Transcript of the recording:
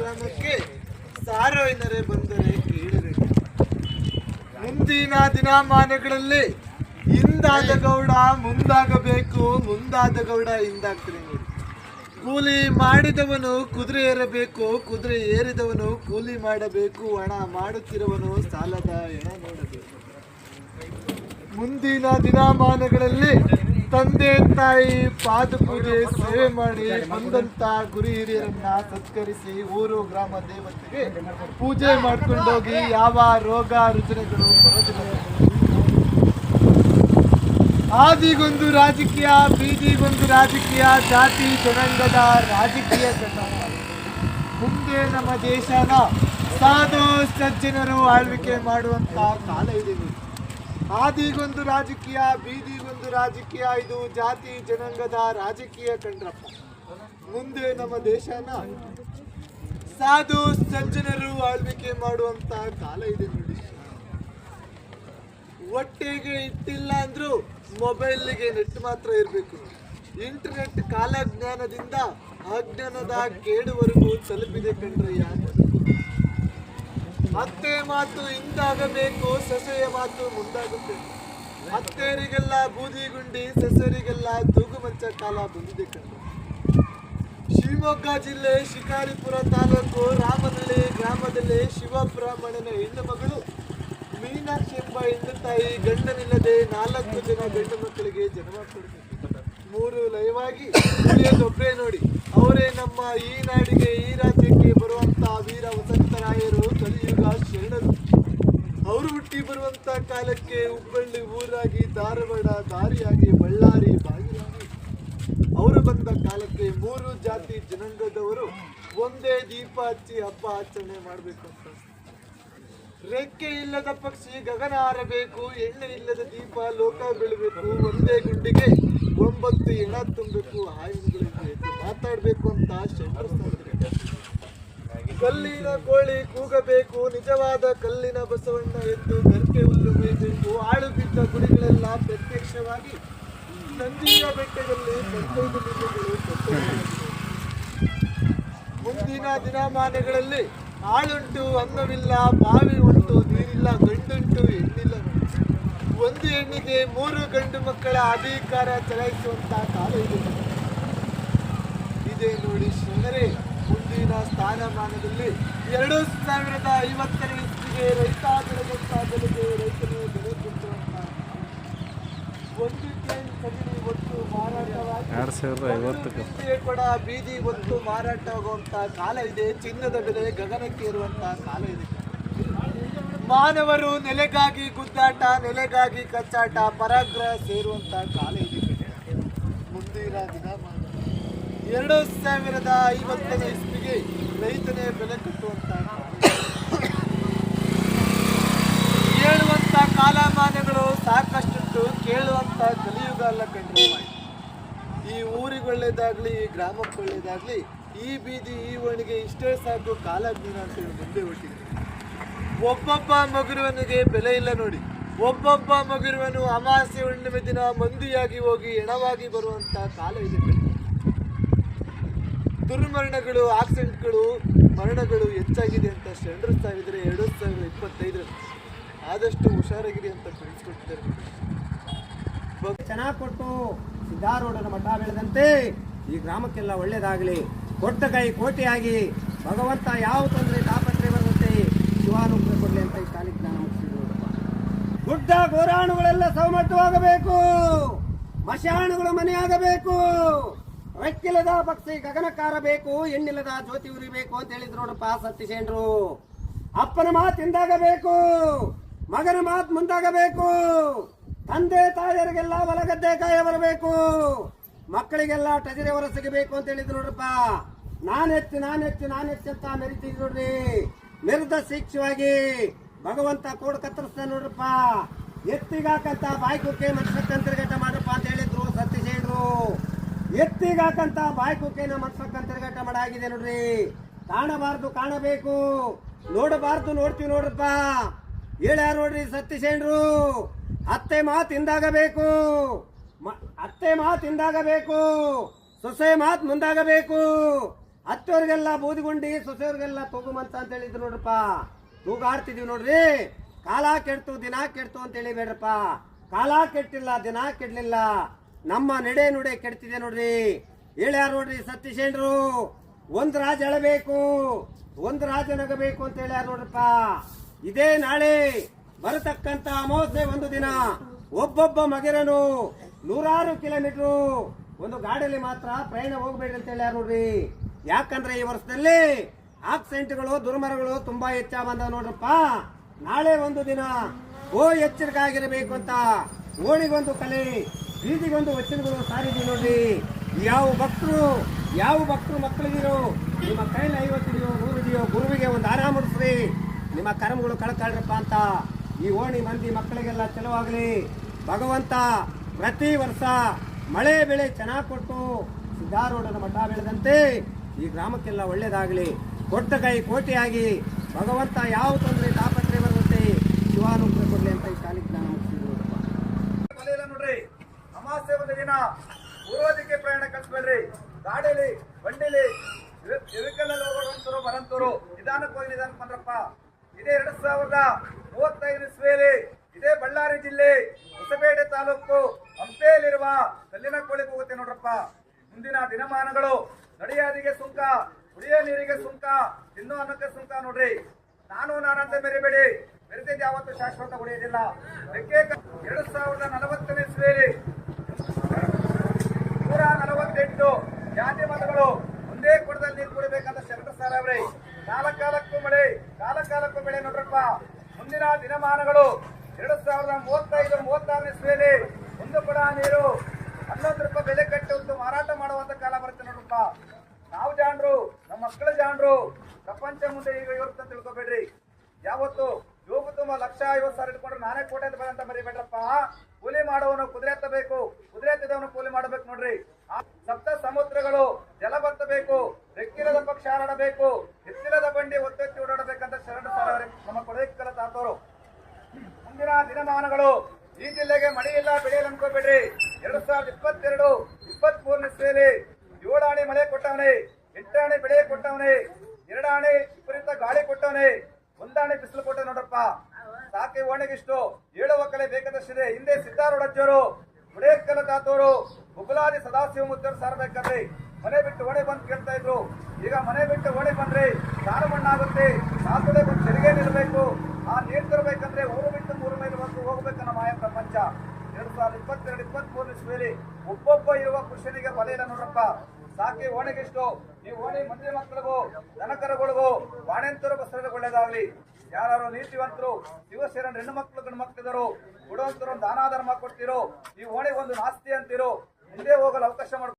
ಗ್ರಾಮಕ್ಕೆ ಸಾರೋಯಿನರೆ ಬಂದರೆ ಕೇಳಿದರೆ ಮುಂದಿನ ದಿನಮಾನಗಳಲ್ಲಿ ಹಿಂದಾದ ಗೌಡ ಮುಂದಾಗಬೇಕು, ಮುಂದಾದ ಗೌಡ ಹಿಂದಾಗ್ತಾರೆ ನೋಡಿ. ಕೂಲಿ ಮಾಡಿದವನು ಕುದುರೆ ಏರಬೇಕು, ಕುದುರೆ ಏರಿದವನು ಕೂಲಿ ಮಾಡಬೇಕು, ಹಣ ಮಾಡುತ್ತಿರುವನು ಸಾಲದ ಹೆಣ ನೋಡಬೇಕು. ಮುಂದಿನ ದಿನಮಾನಗಳಲ್ಲಿ ತಂದೆ ತಾಯಿ ಪಾದಪೂಜೆ ಸೇವೆ ಮಾಡಿ ಬಂದಂತ ಗುರು ಹಿರಿಯರನ್ನ ಸತ್ಕರಿಸಿ ಊರು ಗ್ರಾಮ ದೇವತೆಗೆ ಪೂಜೆ ಮಾಡ್ಕೊಂಡೋಗಿ ಯಾವ ರೋಗ ರುಜಿನಗಳು ಬರೋದಿಲ್ಲ. ಆದಿಗೊಂದು ರಾಜಕೀಯ, ಬೀದಿಗೊಂದು ರಾಜಕೀಯ, ಜಾತಿ ಜನಾಂಗದ ರಾಜಕೀಯ ಮುಂದೆ ನಮ್ಮ ದೇಶನ ಸಾಧು ಸಜ್ಜನರು ಆಳ್ವಿಕೆ ಮಾಡುವಂತ ಕಾಲ ಇದೆ. ಆದಿಗೊಂದು ರಾಜಕೀಯ, ಬೀದಿಗೊಂದು ರಾಜಕೀಯ, ಇದು ಜಾತಿ ಜನಾಂಗದ ರಾಜಕೀಯ ಕಂಡ್ರಪ್ಪ. ಮುಂದೆ ನಮ್ಮ ದೇಶನ ಸಾಧು ಸಜ್ಜನರು ಆಳ್ವಿಕೆ ಮಾಡುವಂತ ಕಾಲ ಇದೆ ನೋಡಿ. ಒಟ್ಟಿಗೆ ಇಟ್ಟಿಲ್ಲ ಅಂದ್ರೂ ಮೊಬೈಲ್ಗೆ ನೆಟ್ ಮಾತ್ರ ಇರಬೇಕು. ಇಂಟರ್ನೆಟ್ ಕಾಲಜ್ಞಾನದಿಂದ ಅಜ್ಞಾನದ ಕೇಡುವರೆಗೂ ತಲುಪಿದೆ ಕಂಡ್ರೆ ಯಾರು. ಅತ್ತೆ ಮಾತು ಹಿಂದಾಗಬೇಕು, ಸೊಸೆಯ ಮಾತು ಮುಂದಾಗಬೇಕು. ಅತ್ತೆಯರಿಗೆಲ್ಲ ಬೂದಿ ಗುಂಡಿ, ಸೊಸೆಯರಿಗೆಲ್ಲ ತೂಗು ಮಂಚ ಕಾಲ ಬಂದಿದೆ ಕಂಡು. ಶಿವಮೊಗ್ಗ ಜಿಲ್ಲೆ ಶಿಕಾರಿಪುರ ತಾಲೂಕು ರಾಮನಹಳ್ಳಿ ಗ್ರಾಮದಲ್ಲಿ ಶಿವಬ್ರಾಹ್ಮಣನ ಹೆಣ್ಣು ಮಗಳು ಮೀನಾಕ್ಷಿ ಎಂಬ ಹೆಣ್ಣು ತಾಯಿ ಗಂಡನಿಲ್ಲದೆ 4 ಜನ ಗಂಡು ಮಕ್ಕಳಿಗೆ ಜನ್ಮ ಕೊಡಬೇಕು. 3 ಲಯವಾಗಿ ಉಳಿಯೋದೊಬ್ಬರೇ ನೋಡಿ. ಅವರೇ ನಮ್ಮ ಈ ನಾಡಿಗೆ, ಈ ರಾಜ್ಯಕ್ಕೆ ಬರುವಂತ ವೀರ ವಸಂತರಾಯರು, ಕಲಿಯುಗ ಶರಣರು. ಅವರು ಹುಟ್ಟಿ ಬರುವಂತ ಕಾಲಕ್ಕೆ ಹುಬ್ಬಳ್ಳಿ ಊರಾಗಿ, ಧಾರವಾಡ ದಾರಿಯಾಗಿ, ಬಳ್ಳಾರಿ ಬಾಗಿಲಾಗಿ ಅವರು ಬಂದ ಕಾಲಕ್ಕೆ 3 ಜಾತಿ ಜನಾಂಗದವರು ಒಂದೇ ದೀಪ ಹಚ್ಚಿ ಹಬ್ಬ ಆಚರಣೆ ಮಾಡಬೇಕು ಅಂತ. ರೆಕ್ಕೆ ಇಲ್ಲದ ಪಕ್ಷಿ ಗಗನ ಹಾರಬೇಕು, ಎಣ್ಣೆ ಇಲ್ಲದ ದೀಪ ಲೋಕ ಬೆಳಬೇಕು, ಒಂದೇ ಗುಂಡಿಗೆ 9 ಹೆಣ ತುಂಬಬೇಕು, ಆಯುಧಗಳಿಗೆ ಮಾತಾಡಬೇಕು ಅಂತ ಶಂಕರ. ಕಲ್ಲಿನ ಕೋಳಿ ಕೂಗಬೇಕು, ನಿಜವಾದ ಕಲ್ಲಿನ ಬಸವಣ್ಣ ಎದ್ದು ಗರ್ಕೆ ಹುಲ್ಲು ಮೇಯಬೇಕು. ಆಳು ಬಿದ್ದ ಗುಡಿಗಳೆಲ್ಲ ಪ್ರತ್ಯಕ್ಷವಾಗಿ ನಂದಿಯ ಬೆಟ್ಟದಲ್ಲಿ 15 ಲಿಂಗಗಳು. ಮುಂದಿನ ದಿನಮಾನಗಳಲ್ಲಿ ಆಳುಂಟು ಅನ್ನವಿಲ್ಲ, ಬಾವಿ ಉಂಟು ನೀರಿಲ್ಲ, ಗಂಡುಂಟು ಹೆಣ್ಣಿಲ್ಲ. ಒಂದು ಹೆಣ್ಣಿಗೆ 3 ಗಂಡು ಮಕ್ಕಳ ಅಧಿಕಾರ ಚಲಾಯಿಸುವಂತ ಕಾಲ ಇದೆ ನೋಡಿ ಶರಣರೇ. ಮುಂದಿನ ಸ್ಥಾನಮಾನದಲ್ಲಿ 2050ನೇ ಇಸ್ವಿಗೆ ರೈತ ಬೆಳೆದಂತ ಬೆಲೆಗೆ ರೈತನು ಬೆಲೆ ಕೊಟ್ಟುವಂತ 1 ಟನ್ ಕಡಿಮೆ ಒಟ್ಟು ಮಾರಾಟವಾಗಿ 2050 ಕೂಡ ಬೀದಿ ಒತ್ತು ಮಾರಾಟವಾಗುವಂತ ಕಾಲ ಇದೆ. ಚಿನ್ನದ ಬೆಲೆ ಗಗನಕ್ಕೆ ಇರುವಂತ ಕಾಲ ಇದೆ. ಮಾನವರು ನೆಲೆಗಾಗಿ ಗುದ್ದಾಟ, ನೆಲೆಗಾಗಿ ಕಚ್ಚಾಟ, ಪರಾಗ್ರಹ ಸೇರುವಂತ ಕಾಲ ಇದೆ. ಮುಂದಿನ ದಿನಮಾನ 2050ನೇ ಇಸ್ವಿಗೆ ರೈತನೇ ಬೆಲೆ ಕಟ್ಟುವಂತ ಹೇಳುವಂತ ಕಾಲಮಾನಗಳು ಸಾಕಷ್ಟು ಕೇಳುವಂತ ಕಲಿಯುಗ ಅಲ್ಲ ಕಂಡ್ರೆ. ಈ ಊರಿಗೆ ಒಳ್ಳೇದಾಗ್ಲಿ, ಈ ಗ್ರಾಮಕ್ಕೆ ಒಳ್ಳೇದಾಗ್ಲಿ, ಈ ಬೀದಿ ಈ ಓಣಿಗೆ ಇಷ್ಟೇ ಸಾಕು ಕಾಲಜ್ಞಾನ ಅಂತೇಳಿ ಮುಂದೆ ಹೊಟ್ಟಿದೆ. ಒಬ್ಬೊಬ್ಬ ಮಗುರುವನಿಗೆ ಬೆಲೆ ಇಲ್ಲ ನೋಡಿ. ಒಬ್ಬೊಬ್ಬ ಮಗುರುವನು ಅಮಾವಾಸ್ಯೆ ಹುಣ್ಣಿಮೆ ದಿನ ಮಂದಿಯಾಗಿ ಹೋಗಿ ಹೆಣವಾಗಿ ಬರುವಂತ ಕಾಲ ಇದೆ. ದುರ್ಮರಣಗಳು, ಆಕ್ಸಿಡೆಂಟ್ಗಳು, ಮರಣಗಳು ಹೆಚ್ಚಾಗಿದೆ ಅಂತ ಶರಣರು ಇದ್ರೆ 2025 ಆದಷ್ಟು ಹುಷಾರಾಗಿರಿ ಅಂತ ತಿಳಿಸ್ಕೊಟ್ಟಿದ್ದಾರೆ. ಚೆನ್ನಾಗಿ ಕೊಟ್ಟು ಸಿದ್ಧಾರೂಢನ ಮಠ ಬೆಳೆದಂತೆ ಈ ಗ್ರಾಮಕ್ಕೆಲ್ಲ ಒಳ್ಳೇದಾಗಲಿ. ಕೊಟ್ಟ ಕೈ ಕೋಟಿಯಾಗಿ ಭಗವಂತ ಯಾವ ತೊಂದರೆ ತಾಪತ್ರೆ ಬರುವಂತೆ ಶಿವಾನುಗ್ರಹ ಕೊಡಲಿ ಅಂತ ಈ ಕಾಲಿಗೆ ಜ್ಞಾನ ಮುಗಿಸಿದ್ರು. ಗುಡ್ಡ ಗೋರಾಣುಗಳೆಲ್ಲ ಸೌಮಟ್ಟವಾಗಬೇಕು, ಮಶಾಣುಗಳು ಮನೆಯಾಗಬೇಕು, ರೆಕ್ಕಿಲ್ಲದ ಪಕ್ಷಿ ಗಗನಕ್ಕಾರಬೇಕು, ಹೆಣ್ಣಿಲ್ಲದ ಜ್ಯೋತಿ ಉರಿಬೇಕು ಅಂತ ಹೇಳಿದ್ರು ನೋಡಪ್ಪ ಸತ್ಯಸೇನರು. ಅಪ್ಪನ ಮಾತು ಹಿಂದಾಗಬೇಕು, ಮಗನ ಮಾತು ಮುಂದಾಗಬೇಕು, ತಂದೆ ತಾಯಿಯರಿಗೆಲ್ಲ ಹೊಲಗದ್ದೆ ಕಾಯ ಬರಬೇಕು, ಮಕ್ಕಳಿಗೆಲ್ಲ ಟಜರಿಯವರ ಸಿಗಬೇಕು ಅಂತ ಹೇಳಿದ್ರು ನೋಡ್ರಪ್ಪ. ನಾನೆಚ್ಚು ಅಂತ ಮೆರಿತಿದ್ರು ನೋಡ್ರಿ. ಮೆರೆದ ಶಿಕ್ಷವಾಗಿ ಭಗವಂತ ಕೋಡ್ ಕತ್ತರಿಸ್ತಾನೆ ನೋಡ್ರಪ್ಪ. ಎತ್ತಿಗಾಕಂತ ಬಾಯ್ಕುಕ್ಕೆ ಮನ್ಸಕ್ಕಂತಿರ್ಗಟ್ಟ ಮಾಡ್ರಪ್ಪ ಅಂತ ಹೇಳಿದ್ರು ಸತ್ಯಸೇನರು. ಎತ್ತಿಗಾಕಂತ ಬಾಯ್ಕುಕ್ಕೆನ ಮನ್ಸಕ್ಕಂತಿರ್ಗಟ್ಟ ಮಾಡಾಗಿದೆ ನೋಡ್ರಿ. ಕಾಣಬಾರ್ದು ಕಾಣಬೇಕು, ನೋಡಬಾರ್ದು ನೋಡ್ತೀವಿ ನೋಡ್ರಪ್ಪ. ಹೇಳ್ಯಾರ ನೋಡ್ರಿ ಸತ್ಯಸೇನರು. ಅತ್ತೆ ಮಾತು ಹಿಂದಾಗಬೇಕು, ಅತ್ತೆ ಮಾತು ಹಿಂದಾಗಬೇಕು, ಸೊಸೆ ಮಾತು ಮುಂದಾಗಬೇಕು, ಹತ್ತೋರ್ಗೆಲ್ಲ ಬೂದಿಗುಂಡಿ ಸೊಸೆಯವ್ರಿಗೆಲ್ಲ ತೂಗುಮಂತ ಅಂತ ಹೇಳಿದ್ರು ನೋಡ್ರಪ್ಪ. ತೂಗಾಡ್ತಿದೀವಿ ನೋಡ್ರಿ. ಕಾಲ ಕೆಡ್ತು ದಿನ ಕೆಡ್ತು ಅಂತ ಹೇಳಿಬೇಡ್ರಪ್ಪ. ಕಾಲ ಕೆಟ್ಟಿಲ್ಲ, ದಿನ ಕೆಡ್ಲಿಲ್ಲ, ನಮ್ಮ ನಡೆ ನುಡೆ ಕೆಡ್ತಿದೆ ನೋಡ್ರಿ. ಹೇಳ್ಯಾರ ನೋಡ್ರಿ ಸತ್ಯಸೇನರು, ಒಂದ್ ರಾಜ ಎಳಬೇಕು, ಒಂದ್ ರಾಜ ನಗಬೇಕು ಅಂತ ಹೇಳ್ಯಾರ ನೋಡ್ರಪ್ಪ. ಇದೇ ನಾಳೆ ಬರತಕ್ಕಂತ ಅಮಾವಾಸ್ಯೆ ಒಂದು ದಿನ ಒಬ್ಬೊಬ್ಬ ಮಗಿರನು 100 ಕಿಲೋಮೀಟರ್ ಒಂದು ಗಾಡಿಯಲ್ಲಿ ಮಾತ್ರ ಪ್ರಯಾಣ ಹೋಗ್ಬೇಡ್ರಿ ಅಂತ ಹೇಳ್ಯಾರ ನೋಡ್ರಿ. ಯಾಕಂದ್ರೆ ಈ ವರ್ಷದಲ್ಲಿ ಆಕ್ಸಿಡೆಂಟ್ಗಳು ದುರ್ಮರಗಳು ತುಂಬಾ ಹೆಚ್ಚಾಗ ಬಂದಾವ ನೋಡ್ರಪ್ಪ. ನಾಳೆ ಒಂದು ದಿನ ಎಚ್ಚರಿಕೆ ಆಗಿರಬೇಕು ಅಂತ ಓಣಿಗೊಂದು ಕಲೆ, ಬೀದಿಗೊಂದು ವಚನಗಳು ಸಾರಿದೀವಿ ನೋಡ್ರಿ. ಯಾವ ಭಕ್ತರು ಮಕ್ಕಳಿಗಿರೋ ನಿಮ್ಮ ಕೈಲಿ 50 ಇದೆಯೋ 100 ಇದೆಯೋ ಗುರುವಿಗೆ ಒಂದು ಆರಾಮ ಮುಡಿಸ್ರಿ, ನಿಮ್ಮ ಕರ್ಮಗಳು ಕಳ್ಕೊಳ್ರಪ್ಪ ಅಂತ ಈ ಓಣಿ ಮಂದಿ ಮಕ್ಕಳಿಗೆಲ್ಲ ಚಲುವಾಗಲಿ. ಭಗವಂತ ಪ್ರತಿ ವರ್ಷ ಮಳೆ ಬೆಳೆ ಚೆನ್ನಾಗಿ ಕೊಟ್ಟು ಸಿದ್ದಾರೂಢನ ಮಠ ಬೆಳೆದಂತೆ ಈ ಗ್ರಾಮಕ್ಕೆಲ್ಲ ಒಳ್ಳೇದಾಗಲಿ. ಕೊಟ್ಟ ಕೈ ಕೋಟಿಯಾಗಿ ಭಗವಂತ ಯಾವ ತೊಂದರೆ ತಾಪತ್ರೆ ಬರುತ್ತೆ ಶಿವಾನುಗ್ರಹ ಕೊಡ್ಲಿ ಅಂತ ಈ ಕಾಲಿಗೆ ನಾನು ಮುಗಿಸಿದ್ರು ನೋಡ್ರಿ. ಅಮಾವಾಸ್ಯೆ ಒಂದು ದಿನ ಪೂರ್ವದಿಕ್ಕೆ ಪ್ರಯಾಣ ಕಳಿಸ್ಬೇಡ್ರಿ. ಗಾಡಿಲಿ ಬಂಡಿಲಿ ವೆಹಿಕಲ್ ಹೋಗೋಂತರು ಬರಂತರು ನಿಧಾನಕ್ಕೆ ಹೋಗಿ ನಿಧಾನಕ್ಕೆ ಬಂದ್ರಪ್ಪ. ಇದೇ 2035 ಇಸ್ವಿಯಲ್ಲಿ ಇದೇ ಬಳ್ಳಾರಿ ಜಿಲ್ಲೆ ಹೊಸಪೇಟೆ ತಾಲೂಕು ಹಂಪೆಯಲ್ಲಿರುವ ಕಲ್ಲಿನ ಕೋಳಿಗೆ ಹೋಗುತ್ತೆ ನೋಡ್ರಪ್ಪ. ಮುಂದಿನ ದಿನಮಾನಗಳು ನಡೆಯಾದಿಗೆ ಸುಂಕ, ಕುಡಿಯೋ ನೀರಿಗೆ ಸುಂಕ, ತಿನ್ನೋ ಅನ್ನಕ್ಕೆ ಸುಂಕ ನೋಡ್ರಿ. ನಾನಂತ ಮೆರಿಬೇಡಿ, ಮೆರೆದಿದ್ದು ಯಾವತ್ತು ಶಾಶ್ವತ ಉಳಿಯೋದಿಲ್ಲ. 2040 ಇಸ್ವಿಯಲ್ಲಿ 148 ಜಾತಿ ಮತಗಳು ಒಂದೇ ಕೊಡದಲ್ಲಿ ನೀರು ಕುಡಿಬೇಕಂತ ಶರಣ ಸಾರವ್ರಿ. ಕಾಲಕ್ಕೂ ಮಳೆ, ಕಾಲಕ್ಕೂ ಬೆಳೆ ನೋಡ್ರಪ್ಪ. ಮುಂದಿನ ದಿನಮಾನಗಳು 2035-36 ಇಸ್ವಿಯಲ್ಲಿ ಒಂದು ಕೊಡ ನೀರು 11 ರೂಪಾಯಿ ಬೆಲೆ ಕಟ್ಟಿ ಒಂದು ಮಾರಾಟ ಮಾಡುವಂತ ಕಾಲ ಬರುತ್ತೆ ನೋಡ್ರಪ್ಪ. ನಾವು ಜಾಣರು, ನಮ್ಮ ಮಕ್ಕಳು ಜಾಣರು, ಪ್ರಪಂಚ ಮುಂದೆ ಈಗ ಇರುತ್ತೆ ಅಂತ ತಿಳ್ಕೊಬೇಡ್ರಿ. ಯಾವತ್ತು ಯೋಗ ತುಂಬ 1,50,000 ಇಟ್ಕೊಂಡ್ರೆ ನಾನೇ ಕೋಟೆ ಅಂತ ಬರಂತ ಮರಿಬೇಡ್ರಪ್ಪ. ಕೂಲಿ ಮಾಡುವವನು ಕುದುರೆ ಎತ್ತಬೇಕು, ಕುದುರೆ ಎತ್ತಿದವನು ಕೂಲಿ ಮಾಡಬೇಕು ನೋಡ್ರಿ. ಸಪ್ತ ಸಮುದ್ರಗಳು ಜಲ ಬರ್ತಬೇಕು, ರೆಕ್ಕಿರದ ಪಕ್ಷ ಹಾರಾಡಬೇಕು, ಎತ್ತಿರದ ಬಂಡಿ ಒತ್ತೆತ್ತಿ ಓಡಾಡಬೇಕಂತ ಶರಣ ಸಾರ ನಮ್ಮ ಕೊಡೈಕಲ ತಾತವರು. ಮುಂದಿನ ದಿನಮಾನಗಳು ಈ ಜಿಲ್ಲೆಗೆ ಮಳೆ ಇಲ್ಲ, ಬೆಳೆಯಲ್ಲ ಅನ್ಕೋಬೇಡ್ರಿ. 2022-23 ಇಸ್ವಿಯಲ್ಲಿ 7 ಆಣೆ ಮಳೆ ಕೊಟ್ಟವನೇ, 8 ಆಣೆ ಬೆಳೆ ಕೊಟ್ಟವನೇ, 2 ಆಣೆ ವಿಪರೀತ ಗಾಳಿ ಕೊಟ್ಟವನೇ, 1 ಆಣೆ ಬಿಸಿಲು ಕೊಟ್ಟ ನೋಡ್ರಪ್ಪ. ಸಾಕೆ ಓಣೆಗಿಷ್ಟು 7 ಒಕ್ಕಲೆ ಬೇಕಾದಷ್ಟಿದೆ. ಹಿಂದೆ ಸಿದ್ದಾರೂಢಜ್ಜರು, ಗುಡೇಕಲ ತಾತವರು, ಗುಬ್ಬಲಾದಿ ಸದಾಶಿವ ಮುತ್ತರು ಸಾರಬೇಕಂದ್ರಿ. ಮನೆ ಬಿಟ್ಟು ಓಣೆ ಬಂದು ಕೇಳ್ತಾ ಇದ್ರು. ಈಗ ಮನೆ ಬಿಟ್ಟು ಓಣೆ ಬಂದ್ರೆ ಸಾರು ಮಣ್ಣಾಗುತ್ತೆ, ಸಾತುಡೆ ಬಂದು ತೆರಿಗೆ ನಿಲ್ಲಬೇಕು. ಆ ನೀರು ತರಬೇಕಂದ್ರೆ ಊರು ಬಿಟ್ಟು 3 ಮೈಲು ಹೋಗ್ಬೇಕನ್ನ ಮಾಯ ಪ್ರಪಂಚ. 2022-23 ಇಸ್ವಿಯಲ್ಲಿ ಒಬ್ಬೊಬ್ಬ ಇರುವ ಪುರುಷನಿಗೆ ಬಲ ಇಲ್ಲ ನೋಡ್ರಪ್ಪ. ಸಾಕಿ ಓಣೆಗಿಷ್ಟು. ಈ ಓಣಿ ಮಂದಿ ಮಕ್ಕಳಿಗೂ ದನಕರುಗಳಿಗೂ ಬಾಣೆಂತರು ಬಸ್ರದ ಒಳ್ಳೇದಾಗ್ಲಿ. ಯಾರು ನೀತಿವಂತರು ಶಿವಶರಣ ಹೆಣ್ಣು ಮಕ್ಕಳು ಗಂಡು ಮಕ್ಕಳಿದರು ಕೊಡುವಂತರು ದಾನ ಧರ್ಮ ಕೊಡ್ತಿರೋ, ಈ ಓಣೆಗೆ ಒಂದು ನಾಸ್ತಿ ಅಂತಿರೋ, ಮುಂದೆ ಹೋಗಲು ಅವಕಾಶ ಮಾಡ್ಕೊ.